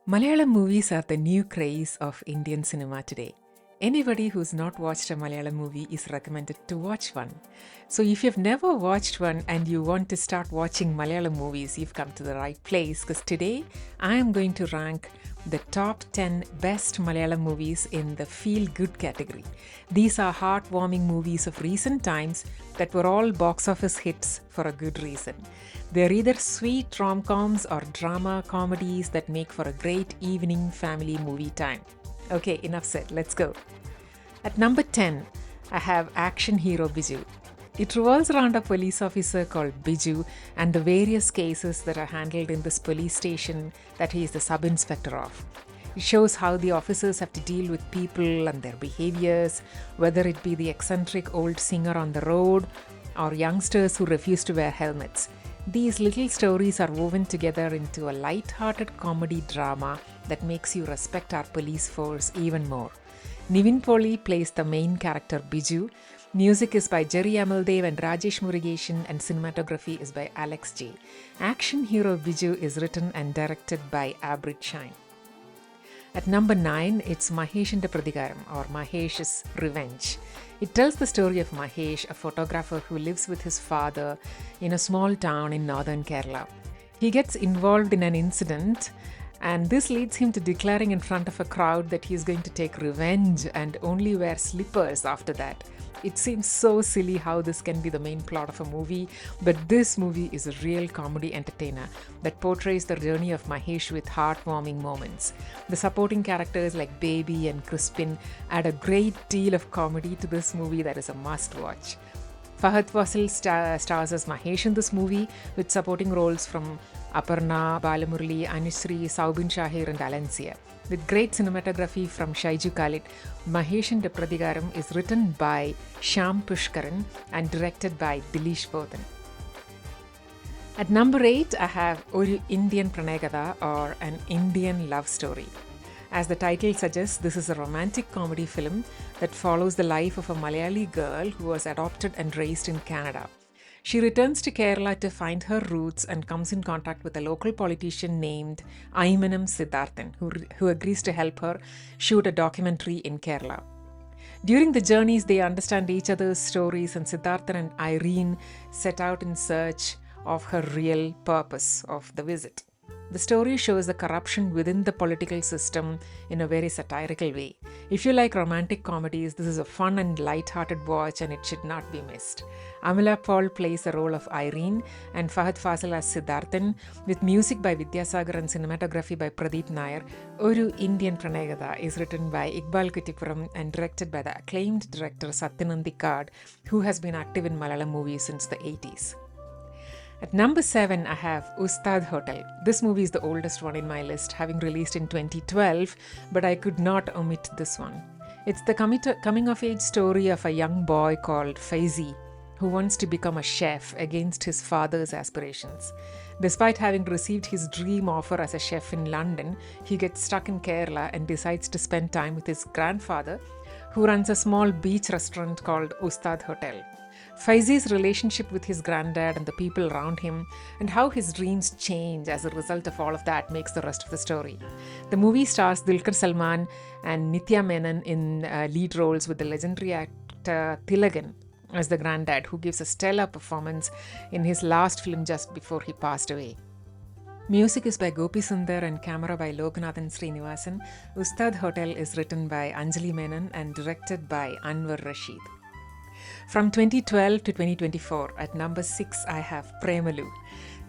Malayalam movies are the new craze of Indian cinema today. Anybody who's not watched a Malayalam movie is recommended to watch one. So, if you've never watched one and you want to start watching Malayalam movies, you've come to the right place because today I am going to rank the top 10 best Malayalam movies in the Feel-Good category. These are heartwarming movies of recent times that were all box office hits for a good reason. They're either sweet rom-coms or drama comedies that make for a great evening family movie time. Okay, enough said, let's go. At number 10, I have action hero Biju. It revolves around a police officer called Biju and the various cases that are handled in this police station that he is the sub-inspector of. It shows how the officers have to deal with people and their behaviors, whether it be the eccentric old singer on the road or youngsters who refuse to wear helmets. These little stories are woven together into a light-hearted comedy drama that makes you respect our police force even more. Nivin Polly plays the main character Biju. Music is by Jerry Amaldev and Rajesh Murugesan, and cinematography is by Alex J. Action hero Biju is written and directed by Abrid Shine. At number 9, it's Maheshinte Pradikaram or Mahesh's Revenge. It tells the story of Mahesh, a photographer who lives with his father in a small town in northern Kerala. He gets involved in an incident, and this leads him to declaring in front of a crowd that he is going to take revenge and only wear slippers after that. It seems so silly how this can be the main plot of a movie, but this movie is a real comedy entertainer that portrays the journey of Mahesh with heartwarming moments. The supporting characters like Baby and Crispin add a great deal of comedy to this movie that is a must watch. Fahad Fasil stars as Mahesh in this movie with supporting roles from Aparna, Balamurali, Anushree, Saubin Shahir and Alansia. With great cinematography from Shaiju Khalid, Maheshinte Pradikaram is written by Shyam Pushkaran and directed by Dileesh Bodhan. At number 8, I have Oru Indian Pranayakatha or an Indian love story. As the title suggests, this is a romantic comedy film that follows the life of a Malayali girl who was adopted and raised in Canada. She returns to Kerala to find her roots and comes in contact with a local politician named Aimanam Siddharthan, who agrees to help her shoot a documentary in Kerala. During the journeys, they understand each other's stories, and Siddharthan and Irene set out in search of her real purpose of the visit. The story shows the corruption within the political system in a very satirical way. If you like romantic comedies, this is a fun and light-hearted watch and it should not be missed. Amila Paul plays the role of Irene and Fahad Fasil as Siddharthan, with music by Vidyasagar and cinematography by Pradeep Nair. Oru Indian Pranayakatha is written by Iqbal Kuttipuram and directed by the acclaimed director Satyanandi Kard, who has been active in Malayalam movies since the 80s. At number 7, I have Ustad Hotel. This movie is the oldest one in my list, having released in 2012, but I could not omit this one. It's the coming-of-age story of a young boy called Faizi, who wants to become a chef against his father's aspirations. Despite having received his dream offer as a chef in London, he gets stuck in Kerala and decides to spend time with his grandfather, who runs a small beach restaurant called Ustad Hotel. Faizi's relationship with his granddad and the people around him, and how his dreams change as a result of all of that, makes the rest of the story. The movie stars Dulquer Salmaan and Nithya Menon in lead roles, with the legendary actor Thilagan as the granddad, who gives a stellar performance in his last film just before he passed away. Music is by Gopi Sundar and camera by Loganathan Srinivasan. Ustad Hotel is written by Anjali Menon and directed by Anwar Rashid. From 2012 to 2024, at number 6, I have Premam.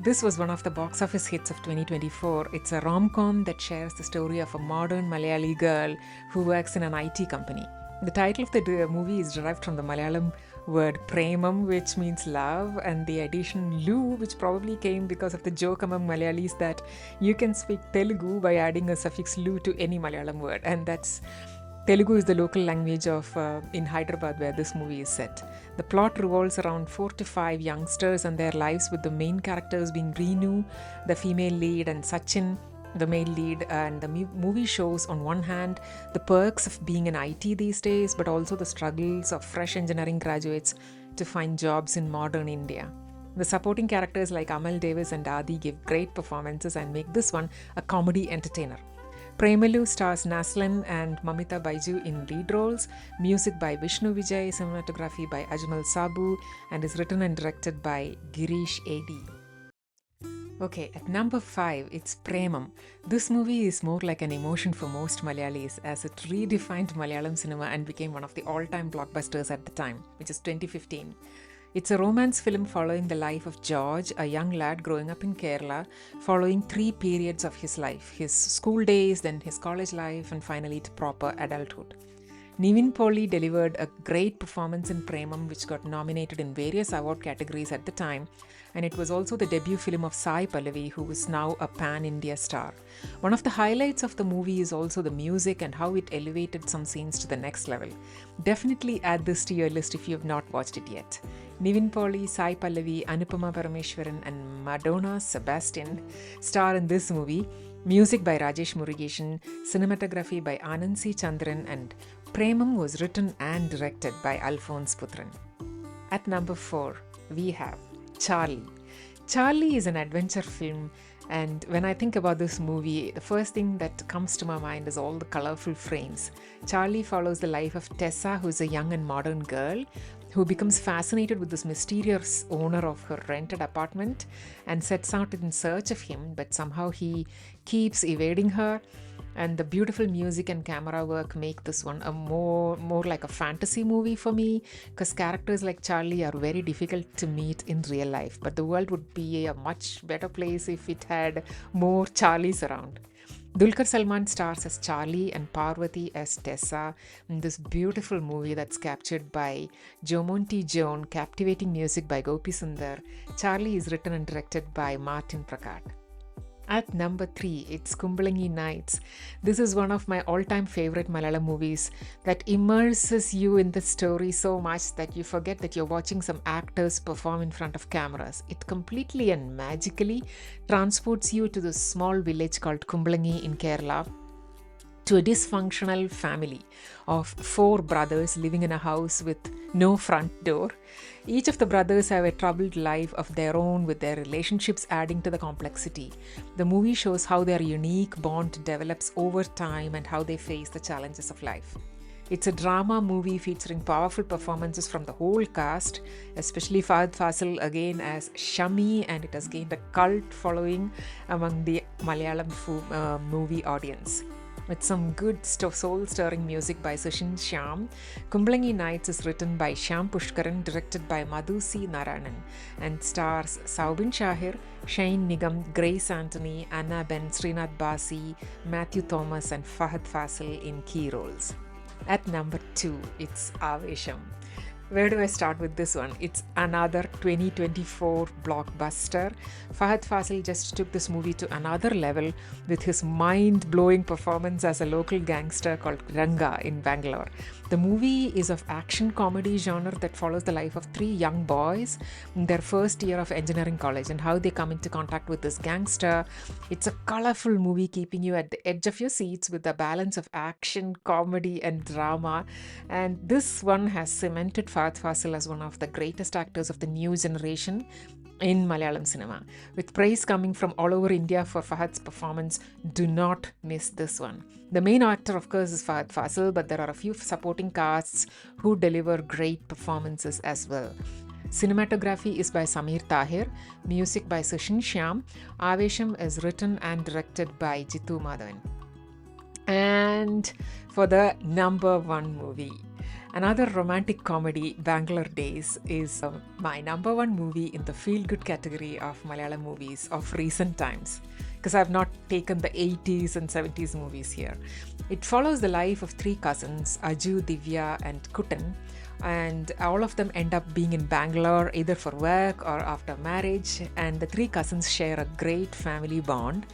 This was one of the box office hits of 2024. It's a rom-com that shares the story of a modern Malayali girl who works in an IT company. The title of the movie is derived from the Malayalam word Premam, which means love, and the addition Lu, which probably came because of the joke among Malayalis that you can speak Telugu by adding a suffix Lu to any Malayalam word, and that's Telugu is the local language of in Hyderabad where this movie is set. The plot revolves around 4 to 5 youngsters and their lives, with the main characters being Reenu, the female lead, and Sachin, the male lead. And the movie shows, on one hand, the perks of being in IT these days, but also the struggles of fresh engineering graduates to find jobs in modern India. The supporting characters like Amal Davis and Adi give great performances and make this one a comedy entertainer. Premalu stars Naslin and Mamita Baiju in lead roles. Music by Vishnu Vijay, cinematography by Ajmal Sabu, and is written and directed by Girish A.D. Okay, at number 5, it's Premam. This movie is more like an emotion for most Malayalis as it redefined Malayalam cinema and became one of the all-time blockbusters at the time, which is 2015. It's a romance film following the life of George, a young lad growing up in Kerala, following 3 periods of his life: his school days, then his college life, and finally to proper adulthood. Nivin Pauly delivered a great performance in Premam, which got nominated in various award categories at the time, and it was also the debut film of Sai Pallavi, who is now a pan-India star. One of the highlights of the movie is also the music and how it elevated some scenes to the next level. Definitely add this to your list if you have not watched it yet. Nivin Pauly, Sai Pallavi, Anupama Parameshwaran, and Madonna Sebastian star in this movie. Music by Rajesh Murugesan, cinematography by Anand C. Chandran, and Premam was written and directed by Alphonse Putran. At number 4, we have Charlie. Charlie is an adventure film, and when I think about this movie, the first thing that comes to my mind is all the colorful frames. Charlie follows the life of Tessa, who is a young and modern girl who becomes fascinated with this mysterious owner of her rented apartment and sets out in search of him, but somehow he keeps evading her. And the beautiful music and camera work make this one a more like a fantasy movie for me, because characters like Charlie are very difficult to meet in real life, but the world would be a much better place if it had more Charlies around. Dulquer Salman stars as Charlie and Parvati as Tessa in this beautiful movie that's captured by Jomonti Joan, captivating music by Gopi Sundar. Charlie is written and directed by Martin Prakat. At number 3, it's Kumang Nights. This is one of my all-time favorite Malayalam movies that immerses you in the story so much that you forget that you're watching some actors perform in front of cameras. It completely and magically transports you to this small village called Kumbalangi in Kerala, to a dysfunctional family of 4 brothers living in a house with no front door. Each of the brothers have a troubled life of their own, with their relationships adding to the complexity. The movie shows how their unique bond develops over time and how they face the challenges of life. It's a drama movie featuring powerful performances from the whole cast, especially Fahad Fasil again as Shami, and it has gained a cult following among the Malayalam movie audience. With some good soul-stirring music by Sushin Shyam, Kumang Nights is written by Shyam Pushkaran, directed by Madhu C. Narayanan, and stars Saubin Shahir, Shane Nigam, Grace Anthony, Anna Ben, Srinath Basi, Matthew Thomas, and Fahad Fasil in key roles. At number 2, it's Avesham. Where do I start with this one? It's another 2024 blockbuster. Fahad Fasil just took this movie to another level with his mind-blowing performance as a local gangster called Ranga in Bangalore. The movie is of action comedy genre that follows the life of 3 young boys in their first year of engineering college and how they come into contact with this gangster. It's a colorful movie keeping you at the edge of your seats with a balance of action, comedy, and drama. And this one has cemented Fahad Fasil as one of the greatest actors of the new generation in Malayalam cinema. With praise coming from all over India for Fahad's performance, do not miss this one. The main actor, of course, is Fahad Fasil, but there are a few supporting casts who deliver great performances as well. Cinematography is by Samir Tahir, music by Sushin Shyam. Avesham is written and directed by Jitu Madhavan. And for the number 1 movie, another romantic comedy, Bangalore Days, is my number 1 movie in the feel-good category of Malayalam movies of recent times, because I have not taken the 80s and 70s movies here. It follows the life of 3 cousins, Aju, Divya, and Kutan, and all of them end up being in Bangalore either for work or after marriage, and the 3 cousins share a great family bond.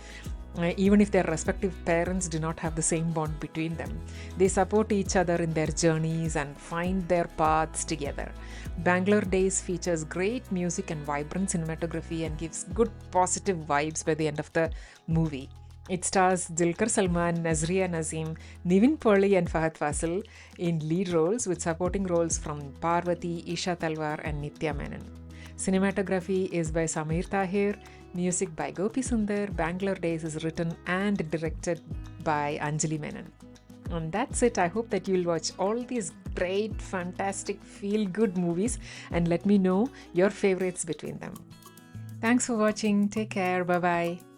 Even if their respective parents do not have the same bond between them, they support each other in their journeys and find their paths together. Bangalore Days features great music and vibrant cinematography and gives good positive vibes by the end of the movie. It stars Dulquer Salman, Nazriya Nazim, Nivin Pauly, and Fahad Fasil in lead roles, with supporting roles from Parvati, Isha Talwar, and Nitya Menon. Cinematography is by Samir Tahir. Music by Gopi Sundar. Bangalore Days is written and directed by Anjali Menon. And that's it. I hope that you'll watch all these great, fantastic, feel-good movies and let me know your favorites between them. Thanks for watching. Take care. Bye-bye.